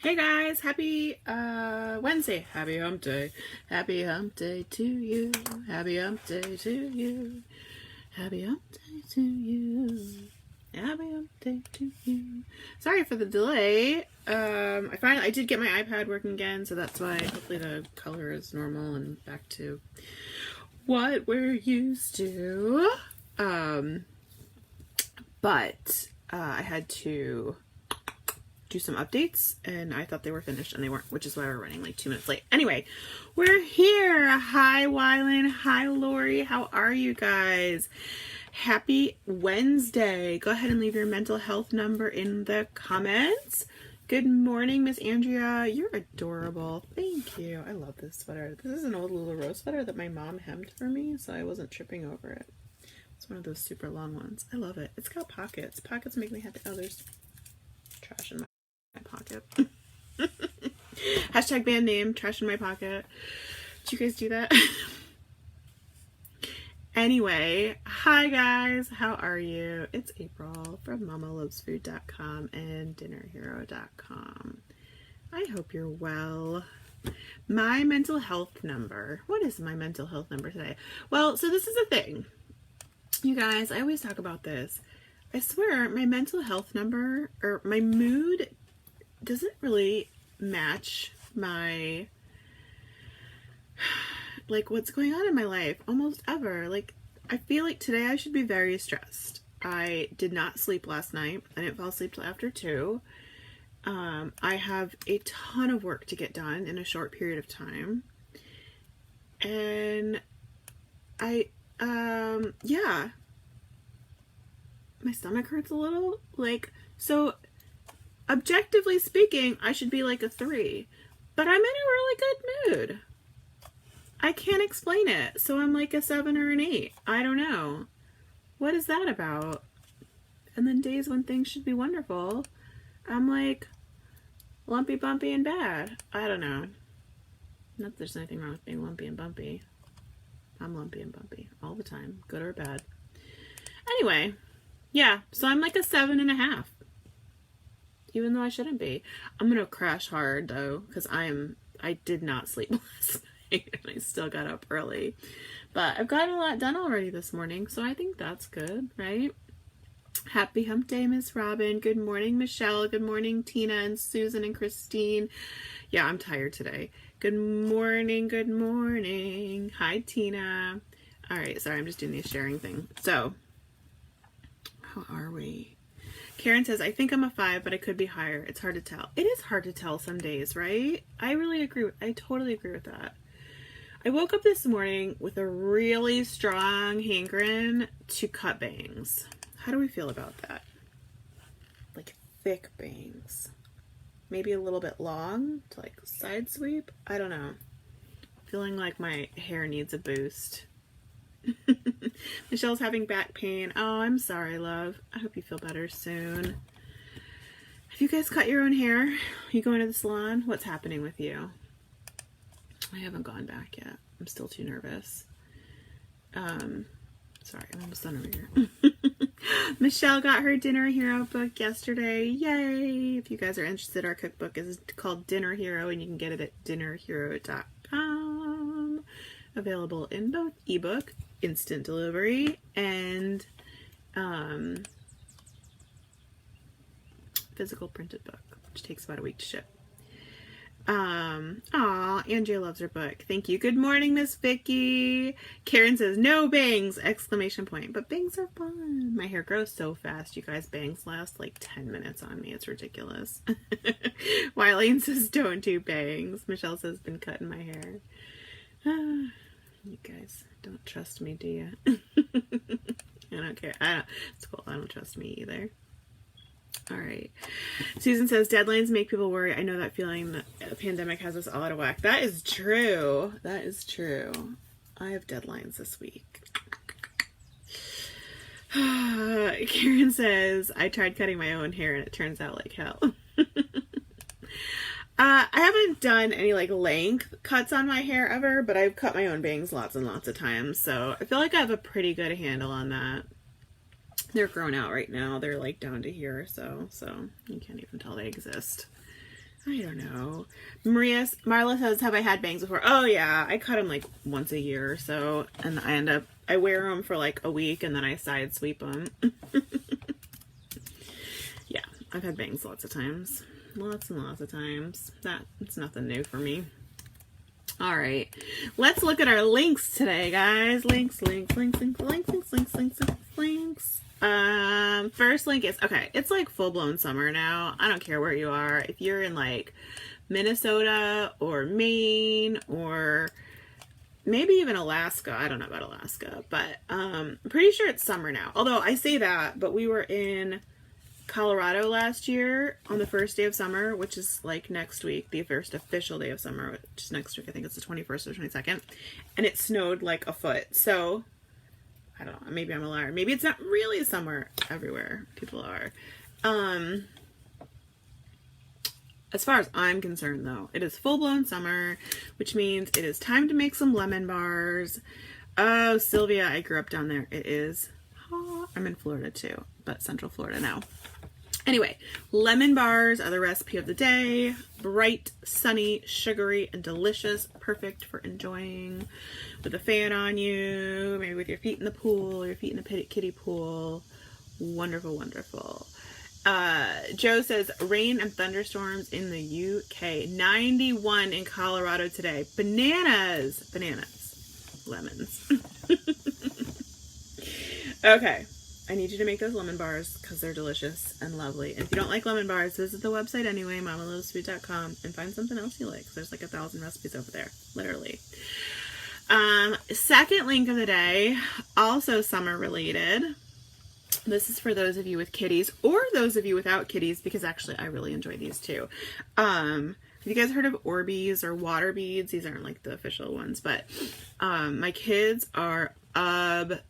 Hey guys, happy Wednesday. Happy hump day. Happy hump day to you. Happy hump day to you. Happy hump day to you. Happy hump day to you. Sorry for the delay. I did get my iPad working again, so that's why hopefully the color is normal and back to what we're used to. But I had to do some updates and I thought they were finished and they weren't, which is why we're running like 2 minutes late. Anyway, we're here. Hi Wylan. Hi Lori. How are you guys? Happy Wednesday. Go ahead and leave your mental health number in the comments. Good morning, Miss Andrea. You're adorable. Thank you. I love this sweater. This is an old little rose sweater that my mom hemmed for me so I wasn't tripping over it. It's one of those super long ones. I love it. It's got pockets. Pockets make me happy. Oh, there's trash in my pocket. Hashtag band name, trash in my pocket. Did you guys do that? Anyway, hi guys, how are you? It's April from MamaLovesFood.com and DinnerHero.com. I hope you're well. My mental health number. What is my mental health number today? Well, so this is the thing. You guys, I always talk about this. I swear my mental health number or my mood doesn't really match my, like, what's going on in my life almost ever. Like, I feel like today I should be very stressed. I did not sleep last night. I didn't fall asleep till after 2. I have a ton of work to get done in a short period of time. And yeah. My stomach hurts a little. Like, so objectively speaking, I should be like a 3, but I'm in a really good mood. I can't explain it. So I'm like a 7 or an 8. I don't know. What is that about? And then days when things should be wonderful, I'm like lumpy, bumpy, and bad. I don't know. Not that there's anything wrong with being lumpy and bumpy. I'm lumpy and bumpy all the time, good or bad. Anyway, yeah, so I'm like a 7.5. Even though I shouldn't be. I'm gonna crash hard though, because I did not sleep last night and I still got up early. But I've gotten a lot done already this morning, so I think that's good, right? Happy hump day, Miss Robin. Good morning, Michelle. Good morning, Tina and Susan and Christine. Yeah, I'm tired today. Good morning, good morning. Hi, Tina. All right, sorry, I'm just doing the sharing thing. So, how are we? Karen says, I think I'm a 5, but I could be higher. It's hard to tell. It is hard to tell some days, right? I really agree. I totally agree with that. I woke up this morning with a really strong hankering to cut bangs. How do we feel about that? Like thick bangs. Maybe a little bit long to like side sweep. I don't know. Feeling like my hair needs a boost. Michelle's having back pain. Oh, I'm sorry, love. I hope you feel better soon. Have you guys cut your own hair? Are you going to the salon? What's happening with you? I haven't gone back yet. I'm still too nervous. Sorry, I'm almost done over here. Michelle got her Dinner Hero book yesterday. Yay! If you guys are interested, our cookbook is called Dinner Hero and you can get it at dinnerhero.com. Available in both ebook, instant delivery, and physical printed book, which takes about a week to ship. Aw, Andrea loves her book. Thank you. Good morning, Miss Vicky. Karen says, no bangs! Exclamation point. But bangs are fun. My hair grows so fast, you guys. Bangs last like 10 minutes on me. It's ridiculous. Wileen says, don't do bangs. Michelle says, been cutting my hair. You guys don't trust me, do you? I don't care. It's cool. I don't trust me either. All right. Susan says, deadlines make people worry. I know that feeling. The pandemic has us all out of whack. That is true. That is true. I have deadlines this week. Karen says, I tried cutting my own hair and it turns out like hell. I haven't done any like length cuts on my hair ever, but I've cut my own bangs lots and lots of times. So I feel like I have a pretty good handle on that. They're grown out right now. They're like down to here, so you can't even tell they exist. I don't know. Marla says, have I had bangs before? Oh yeah, I cut them like once a year or so, and I wear them for like a week and then I side sweep them. Yeah, I've had bangs lots of times. Lots and lots of times. It's nothing new for me. All right, let's look at our links today, guys. Links. First link is, okay, it's like full-blown summer now. I don't care where you are. If you're in like Minnesota or Maine or maybe even Alaska. I don't know about Alaska, but I'm pretty sure it's summer now. Although I say that, but we were in Colorado last year on the first day of summer, which is like next week, the first official day of summer, which is next week. I think it's the 21st or 22nd, and it snowed like a foot. So I don't know, maybe I'm a liar. Maybe it's not really summer everywhere people are. As far as I'm concerned though, it is full-blown summer, which means it is time to make some lemon bars. Oh, Sylvia, I grew up down there. It is hot. I'm in Florida too, but Central Florida now. Anyway, lemon bars are the recipe of the day. Bright, sunny, sugary, and delicious. Perfect for enjoying with a fan on you, maybe with your feet in the pool, your feet in the kiddie pool. Wonderful, wonderful. Joe says, rain and thunderstorms in the UK. 91 in Colorado today. Bananas. Lemons. Okay. I need you to make those lemon bars because they're delicious and lovely. And if you don't like lemon bars, visit the website anyway, mamalivesweet.com, and find something else you like. Because there's like 1,000 recipes over there, literally. Second link of the day, also summer related. This is for those of you with kitties or those of you without kitties, because actually I really enjoy these too. Have you guys heard of Orbeez or water beads? These aren't like the official ones, but my kids are obsessed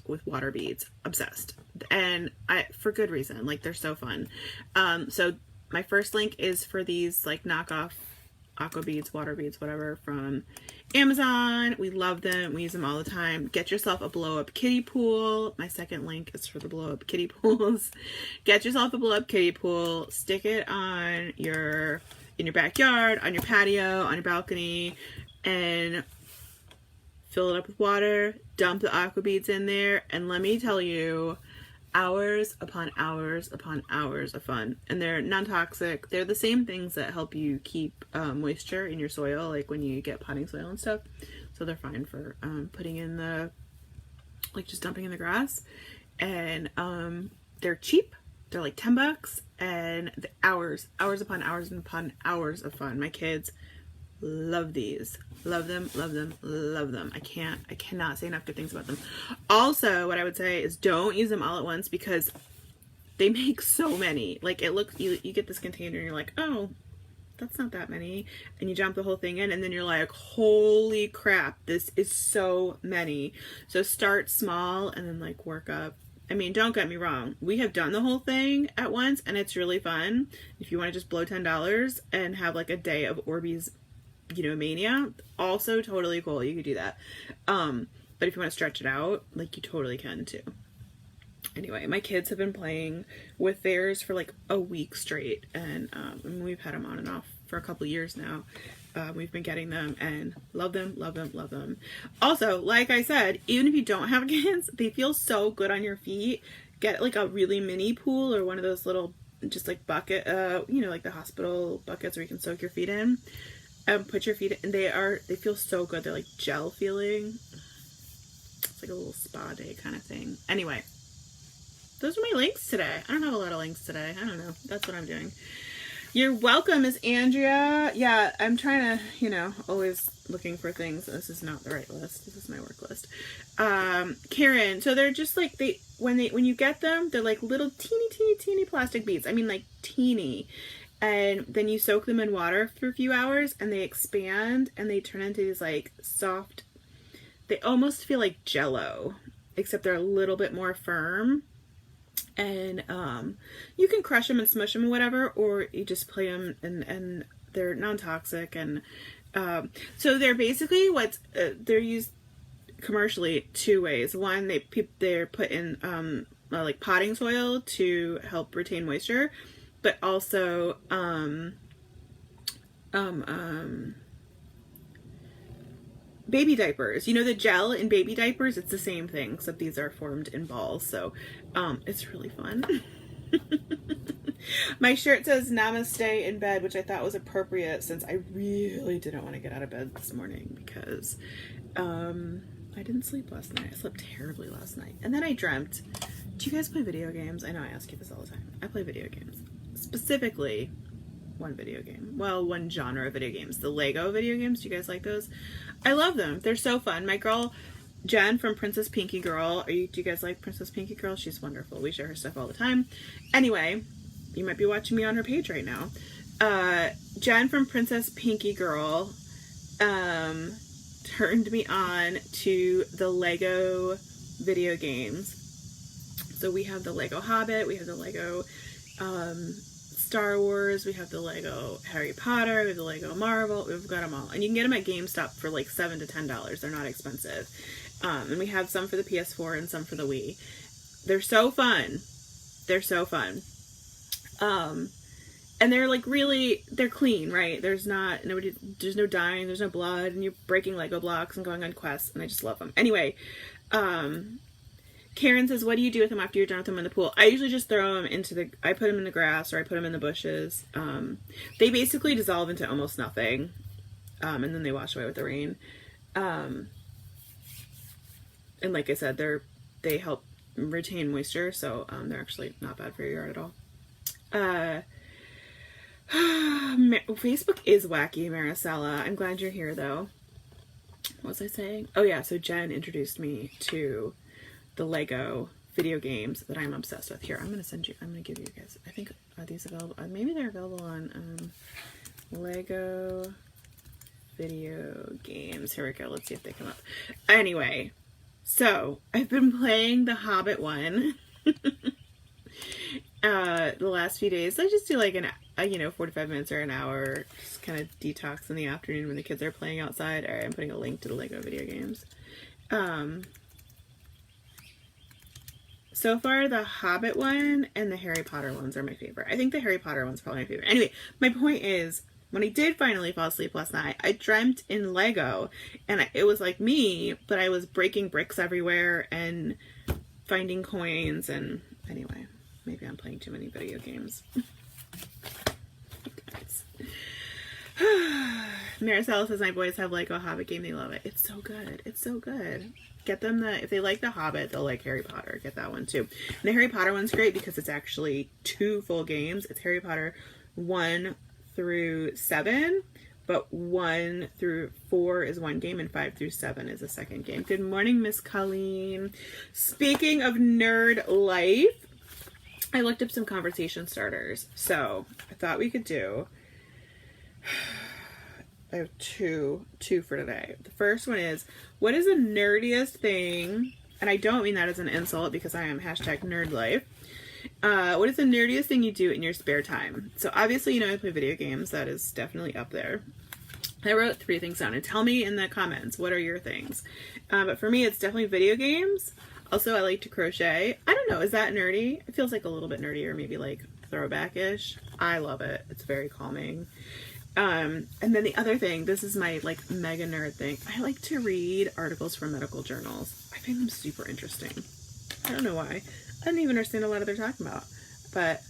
with water beads. Obsessed. And for good reason. Like, they're so fun. So my first link is for these like knockoff aqua beads, water beads, whatever, from Amazon. We love them. We use them all the time. Get yourself a blow-up kiddie pool. My second link is for the blow-up kiddie pools. Get yourself a blow-up kiddie pool. Stick it in your backyard, on your patio, on your balcony, and fill it up with water. Dump the aqua beads in there, and let me tell you, hours upon hours upon hours of fun. And they're non-toxic. They're the same things that help you keep moisture in your soil, like when you get potting soil and stuff. So they're fine for putting in the, like, just dumping in the grass. And they're cheap. They're like $10, and the hours upon hours upon hours of fun. My kids love these. Love them, love them, love them. I cannot say enough good things about them. Also, what I would say is don't use them all at once, because they make so many. Like, it looks, you get this container and you're like, oh, that's not that many. And you dump the whole thing in, and then you're like, holy crap, this is so many. So start small and then like work up. I mean, don't get me wrong. We have done the whole thing at once, and it's really fun. If you want to just blow $10 and have like a day of Orbeez, mania, also totally cool. You could do that. But if you want to stretch it out, like, you totally can too. Anyway, my kids have been playing with theirs for like a week straight, and we've had them on and off for a couple years now. We've been getting them and love them, love them, love them. Also, like I said, even if you don't have kids, they feel so good on your feet. Get like a really mini pool or one of those little, just like bucket, like the hospital buckets where you can soak your feet in. Put your feet in, they feel so good. They're like gel feeling. It's like a little spa day kind of thing. Anyway, those are my links today. I don't have a lot of links today. I don't know. That's what I'm doing. You're welcome, Miss Andrea. Yeah, I'm trying to, always looking for things. This is not the right list. This is my work list. Karen, so they're just like, when you get them, they're like little teeny plastic beads. I mean, like teeny. And then you soak them in water for a few hours, and they expand, and they turn into these like soft, they almost feel like Jell-O, except they're a little bit more firm. And you can crush them and smush them or whatever, or you just play them, and they're non-toxic. And so they're basically they're used commercially two ways. One, they're put in like potting soil to help retain moisture. but also baby diapers. You know, the gel in baby diapers, it's the same thing, except these are formed in balls. So it's really fun. My shirt says namaste in bed, which I thought was appropriate since I really didn't want to get out of bed this morning because I didn't sleep last night. I slept terribly last night. And then I dreamt. Do you guys play video games? I know I ask you this all the time. I play video games. Specifically, one video game. Well, one genre of video games. The Lego video games. Do you guys like those? I love them. They're so fun. My girl, Jen from Princess Pinky Girl. Do you guys like Princess Pinky Girl? She's wonderful. We share her stuff all the time. Anyway, you might be watching me on her page right now. Jen from Princess Pinky Girl turned me on to the Lego video games. So we have the Lego Hobbit, we have the Lego Star Wars, we have the Lego Harry Potter, we have the Lego Marvel, we've got them all. And you can get them at GameStop for like $7 to $10. They're not expensive. And we have some for the PS4 and some for the Wii. They're so fun. They're so fun. And they're like really, they're clean, right? There's no dying, there's no blood, and you're breaking Lego blocks and going on quests, and I just love them. Anyway, Karen says, what do you do with them after you're done with them in the pool? I usually just throw them I put them in the grass, or I put them in the bushes. They basically dissolve into almost nothing, and then they wash away with the rain. And like I said, they help retain moisture, so they're actually not bad for your yard at all. Facebook is wacky, Maricela. I'm glad you're here, though. What was I saying? Oh yeah, so Jen introduced me to the Lego video games that I'm obsessed with. Here, I'm gonna give you guys, I think, are these available? Maybe they're available on Lego video games. Here we go. Let's see if they come up. Anyway, so I've been playing the Hobbit one the last few days. I just do like 45 minutes or an hour, just kind of detox in the afternoon when the kids are playing outside. All right, I'm putting a link to the Lego video games. So far, the Hobbit one and the Harry Potter ones are my favorite. I think the Harry Potter one's probably my favorite. Anyway, my point is, when I did finally fall asleep last night, I dreamt in Lego, and it was like me, but I was breaking bricks everywhere and finding coins, and anyway, maybe I'm playing too many video games. Maricela says, my boys have Lego Hobbit game. They love it. It's so good. It's so good. Get them if they like the Hobbit, they'll like Harry Potter. Get that one too. And the Harry Potter one's great because it's actually 2 full games. It's Harry Potter 1 through 7, but 1 through 4 is one game and 5 through 7 is a second game. Good morning, Miss Colleen. Speaking of nerd life, I looked up some conversation starters. So I thought we could do, I have two for today. The first one is, what is the nerdiest thing? And I don't mean that as an insult because I am #nerdlife. What is the nerdiest thing you do in your spare time? So obviously, I play video games. That is definitely up there. I wrote 3 things down, and tell me in the comments, what are your things? But for me, it's definitely video games. Also, I like to crochet. I don't know, is that nerdy? It feels like a little bit nerdy, or maybe like throwback-ish. I love it. It's very calming. And then the other thing, this is my like mega nerd thing. I like to read articles from medical journals. I find them super interesting. I don't know why. I don't even understand a lot of what they're talking about. But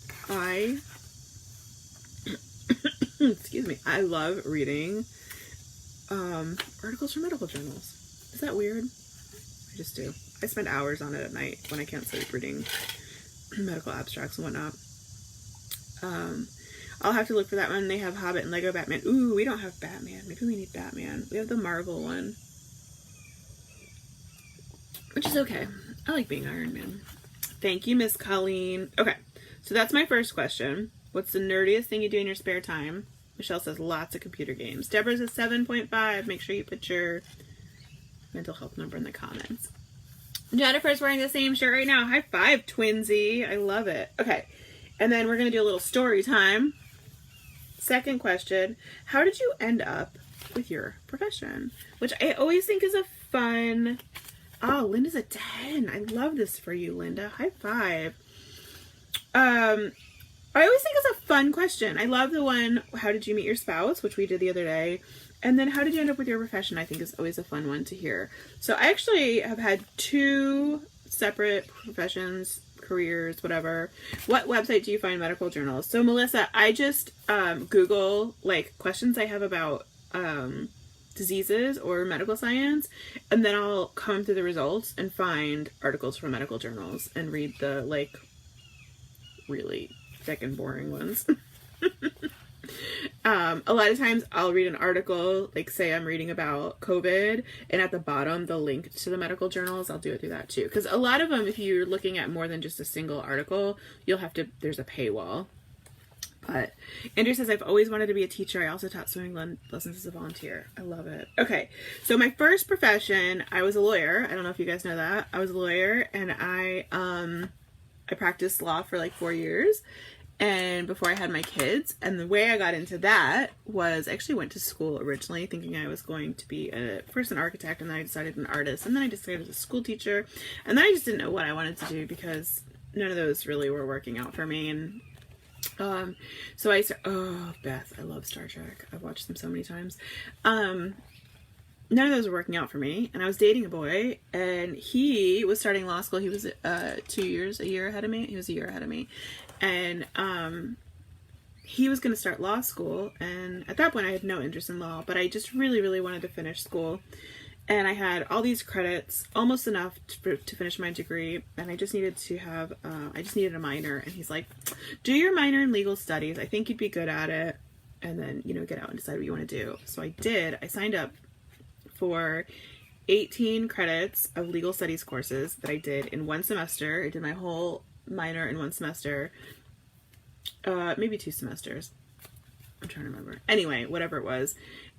excuse me, I love reading articles from medical journals. Is that weird? I just do. I spend hours on it at night when I can't sleep reading medical abstracts and whatnot. I'll have to look for that one. They have Hobbit and Lego Batman. Ooh, we don't have Batman. Maybe we need Batman. We have the Marvel one, which is okay. I like being Iron Man. Thank you, Miss Colleen. Okay, so that's my first question. What's the nerdiest thing you do in your spare time? Michelle says lots of computer games. Deborah's a 7.5. Make sure you put your mental health number in the comments. Jennifer's wearing the same shirt right now. High five, twinsy. I love it. Okay, and then we're going to do a little story time. Second question, how did you end up with your profession? Which I always think is a fun... Oh, Linda's a 10. I love this for you, Linda. High five. I always think it's a fun question. I love the one, how did you meet your spouse, which we did the other day. And then how did you end up with your profession, I think is always a fun one to hear. So I actually have had 2 separate professions, careers, whatever. What website do you find medical journals? So Melissa, I just Google like questions I have about diseases or medical science, and then I'll comb through the results and find articles from medical journals and read the like really thick and boring ones. A lot of times I'll read an article, like say I'm reading about COVID, and at the bottom the link to the medical journals, I'll do it through that too. Because a lot of them, if you're looking at more than just a single article, you'll have to, there's a paywall. But Andrew says, I've always wanted to be a teacher. I also taught swimming lessons as a volunteer. I love it. Okay, so my first profession, I was a lawyer. I don't know if you guys know that. I was a lawyer, and I practiced law for like 4 years. And before I had my kids, and the way I got into that was I actually went to school originally thinking I was going to be first an architect, and then I decided an artist, and then I decided a school teacher, and then I just didn't know what I wanted to do because none of those really were working out for me. And so I started, oh, Beth, I love Star Trek. I've watched them so many times. None of those were working out for me, and I was dating a boy, and he was starting law school. He was a year ahead of me. He was a year ahead of me. And he was going to start law school, and at that point I had no interest in law, but I just really, really wanted to finish school. And I had all these credits, almost enough to finish my degree, and I just needed to have, I just needed a minor. And he's like, do your minor in legal studies. I think you'd be good at it, and then, you know, get out and decide what you want to do. So I did. I signed up for 18 credits of legal studies courses that I did in one semester. I did my whole minor in one semester, maybe 2 semesters. I'm trying to remember. Anyway, whatever it was.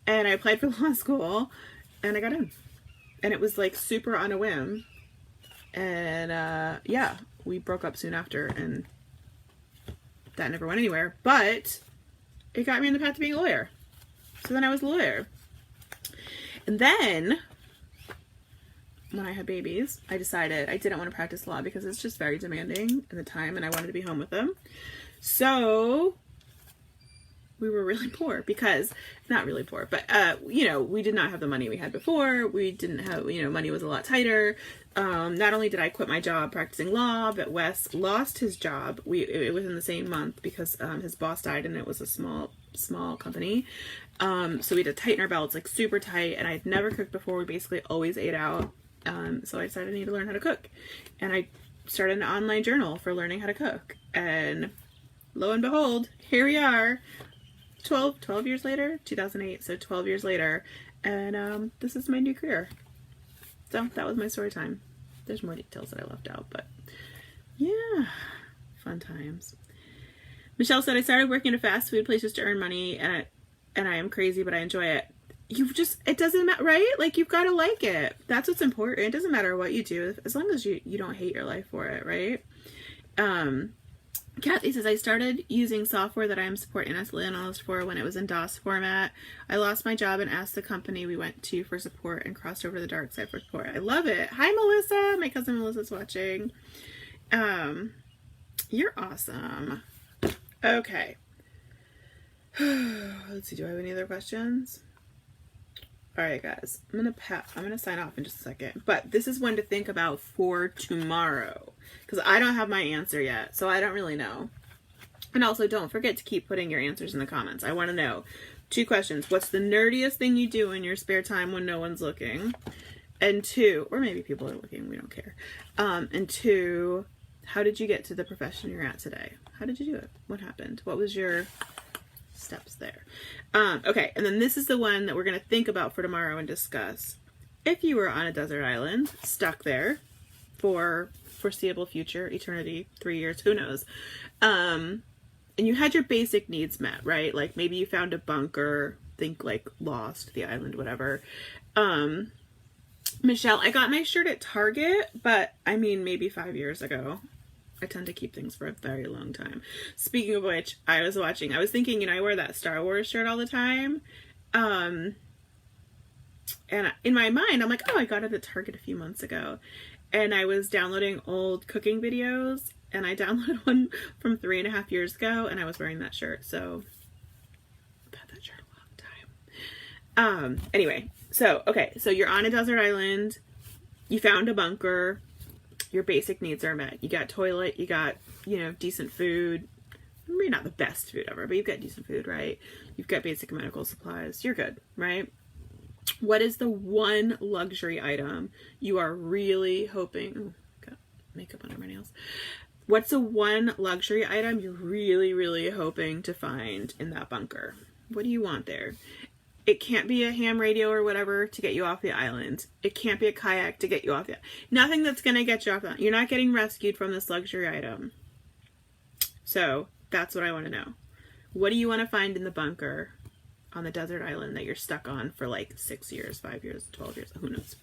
And I applied for law school, and I got in. And it was like super on a whim. And yeah, we broke up soon after, and that never went anywhere. But it got me on the path to being a lawyer. So then I was a lawyer. And then when I had babies, I decided I didn't want to practice law because it's just very demanding at the time, and I wanted to be home with them. So we were really poor because, not really poor, but, you know, we did not have the money we had before. We didn't have, you know, money was a lot tighter. Not only did I quit my job practicing law, but Wes lost his job. It was in the same month because his boss died, and it was a small company. So we had to tighten our belts, like super tight, and I'd never cooked before. We basically always ate out. So I decided I need to learn how to cook, and I started an online journal for learning how to cook, and lo and behold, here we are 12 years later, 2008, so 12 years later, and this is my new career. So that was my story time. There's more details that I left out, but yeah, fun times. Michelle said, I started working at a fast food place just to earn money, and I am crazy, but I enjoy it. It doesn't matter, right? Like, you've got to like it. That's what's important. It doesn't matter what you do, as long as you don't hate your life for it, right? Kathy says, I started using software that I am support analyst for when it was in DOS format. I lost my job and asked the company we went to for support and crossed over to the dark side for support. I love it. Hi, Melissa. My cousin Melissa's watching. You're awesome. Okay. Let's see. Do I have any other questions? All right, guys, I'm gonna sign off in just a second, but this is one to think about for tomorrow, because I don't have my answer yet, so I don't really know. And also, don't forget to keep putting your answers in the comments. I want to know 2 questions. What's the nerdiest thing you do in your spare time when no one's looking? And 2, or maybe people are looking, we don't care. And 2, how did you get to the profession you're at today? How did you do it? What happened? What was your steps there? Okay, and then this is the one that we're going to think about for tomorrow and discuss. If you were on a desert island, stuck there for foreseeable future, eternity, 3 years, who knows, and you had your basic needs met, right? Like, maybe you found a bunker, think like Lost, the island, whatever. Michelle, I got my shirt at Target, but I mean, maybe 5 years ago. I tend to keep things for a very long time. Speaking of which, I was thinking, you know, I wear that Star Wars shirt all the time. And in my mind, I'm like, oh, I got it at Target a few months ago. And I was downloading old cooking videos, and I downloaded one from 3.5 years ago, and I was wearing that shirt, so I've had that shirt a long time. Anyway, so, okay, so you're on a desert island, you found a bunker, your basic needs are met. You got toilet, you got, you know, decent food, maybe not the best food ever, but you've got decent food, right? You've got basic medical supplies, you're good, right? What is the one luxury item you are really hoping... Ooh, got makeup under my nails. What's the one luxury item you're really, really hoping to find in that bunker? What do you want there? It can't be a ham radio or whatever to get you off the island. It can't be a kayak to get you off the island. Nothing that's going to get you off the island. You're not getting rescued from this luxury item. So that's what I want to know. What do you want to find in the bunker on the desert island that you're stuck on for like 6 years, 5 years, 12 years? Who knows?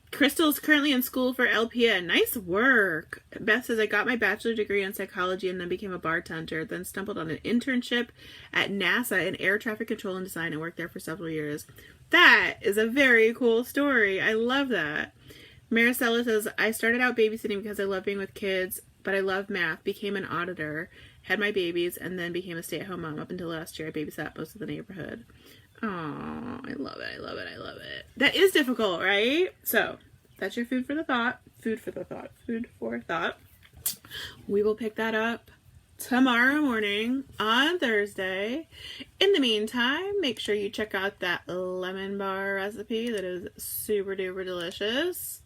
Crystal's currently in school for LPN. Nice work. Beth says, I got my bachelor degree in psychology and then became a bartender, then stumbled on an internship at NASA in air traffic control and design and worked there for several years. That is a very cool story. I love that. Maricela says, I started out babysitting because I love being with kids, but I love math, became an auditor, had my babies, and then became a stay-at-home mom. Up until last year, I babysat most of the neighborhood. Oh, I love it. I love it. I love it. That is difficult, right? So that's your food for the thought. Food for the thought. Food for thought. We will pick that up tomorrow morning on Thursday. In the meantime, make sure you check out that lemon bar recipe that is super duper delicious.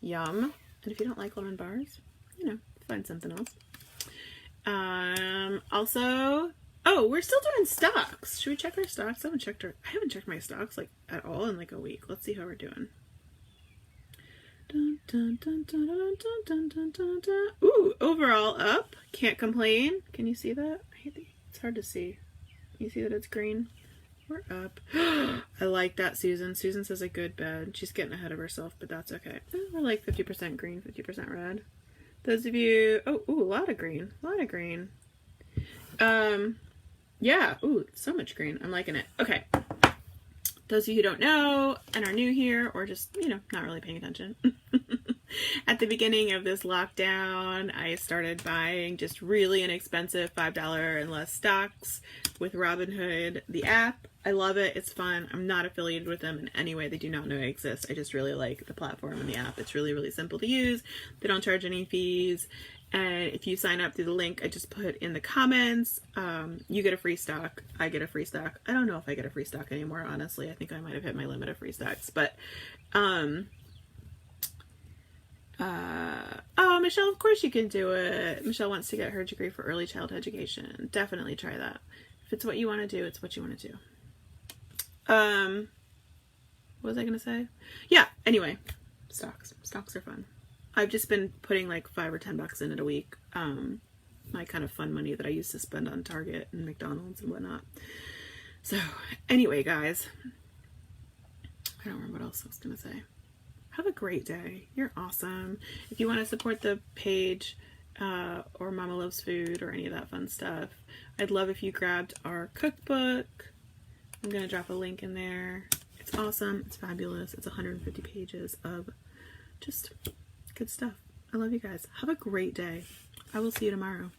Yum. And if you don't like lemon bars, you know, find something else. Also, oh, we're still doing stocks. Should we check our stocks? I haven't checked my stocks like at all in like a week. Let's see how we're doing. Dun, dun, dun, dun, dun, dun, dun, dun, dun. Ooh, overall up. Can't complain. Can you see that? It's hard to see. You see that it's green? We're up. I like that, Susan. Susan says a good bed. She's getting ahead of herself, but that's okay. We're like 50% green, 50% red. Those of you... Oh, ooh, a lot of green. A lot of green. Yeah. Ooh, so much green. I'm liking it. Okay. Those of you who don't know and are new here or just, you know, not really paying attention. At the beginning of this lockdown, I started buying just really inexpensive $5 and less stocks with Robinhood, the app. I love it. It's fun. I'm not affiliated with them in any way. They do not know I exist. I just really like the platform and the app. It's really, really simple to use. They don't charge any fees. And if you sign up through the link I just put in the comments, you get a free stock. I get a free stock. I don't know if I get a free stock anymore, honestly. I think I might have hit my limit of free stocks. But, oh, Michelle, of course you can do it. Michelle wants to get her degree for early childhood education. Definitely try that. If it's what you want to do, it's what you want to do. What was I going to say? Yeah, anyway, stocks. Stocks are fun. I've just been putting like $5 or $10 in it a week. My kind of fun money that I used to spend on Target and McDonald's and whatnot. So anyway, guys, I don't remember what else I was going to say. Have a great day. You're awesome. If you want to support the page, or Mama Loves Food or any of that fun stuff, I'd love if you grabbed our cookbook. I'm going to drop a link in there. It's awesome. It's fabulous. It's 150 pages of just good stuff. I love you guys. Have a great day. I will see you tomorrow.